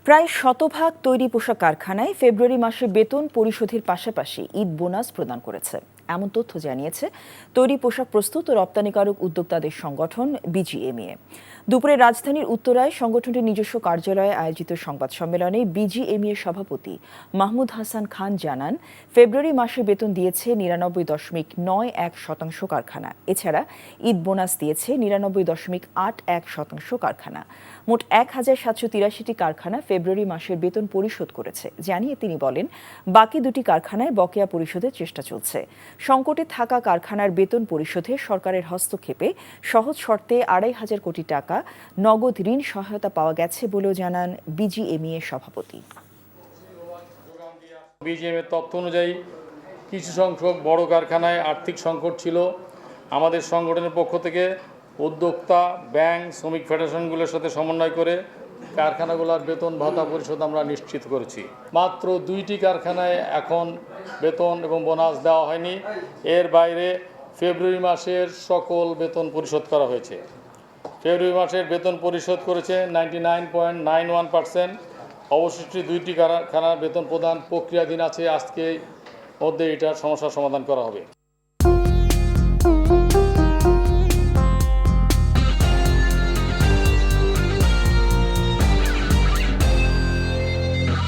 প্রায় শতভাগ তৈরি পোশাক কারখানায় ফেব্রুয়ারি মাসে বেতন পরিশোধের পাশাপাশি ঈদ বোনাস প্রদান করেছে, এমন তথ্য জানিয়েছে তৈরি পোশাক প্রস্তুত ও রপ্তানিকারক উদ্যোক্তাদের সংগঠন বিজিএমইএ। দুপুরে রাজধানীর উত্তরায় সংগঠনটির নিজস্ব কার্যালয়ে আয়োজিত সংবাদ সম্মেলনে বিজিএমইএ সভাপতি মাহমুদ হাসান খান জানান, ফেব্রুয়ারি মাসে বেতন দিয়েছে ৯৯.৯১% কারখানা। এছাড়া ঈদ বোনাস দিয়েছে ৯৯.৮১% কারখানা। মোট ১,৭৮৩টি কারখানা ফেব্রুয়ারি মাসের বেতন পরিশোধ করেছে জানিয়ে তিনি বলেন, বাকি দুটি কারখানায় বকেয়া পরিশোধের চেষ্টা চলছে। সংকটে থাকা কারখানার বেতন পরিশোধে সরকারের হস্তক্ষেপে সহজ শর্তে ২৫০০ কোটি টাকা নগদ ঋণ সহায়তা পাওয়া গেছে বলেও জানান বিজিএমইএ সভাপতি। বিজিএমএর তথ্য অনুযায়ী কিছু সংখ্যক বড় কারখানায় আর্থিক সংকট ছিল। আমাদের সংগঠনের পক্ষ থেকে উদ্যোক্তা, ব্যাংক, শ্রমিক ফেডারেশনগুলোর সাথে সমন্বয় করে কারখানাগুলোর বেতন ভাতা পরিশোধ আমরা নিশ্চিত করেছি। মাত্র 2টি কারখানায় এখন বেতন এবং বোনাস দেওয়া হয়নি। এর বাইরে ফেব্রুয়ারি মাসের সকল বেতন পরিশোধ করা হয়েছে। ফেব্রুয়ারি মাসের বেতন পরিশোধ করেছে 99.91%। অবশিষ্ট 2টি কারখানার বেতন প্রদান প্রক্রিয়াধীন আছে। আজকে মধ্যে এটার সমস্যার সমাধান করা হবে।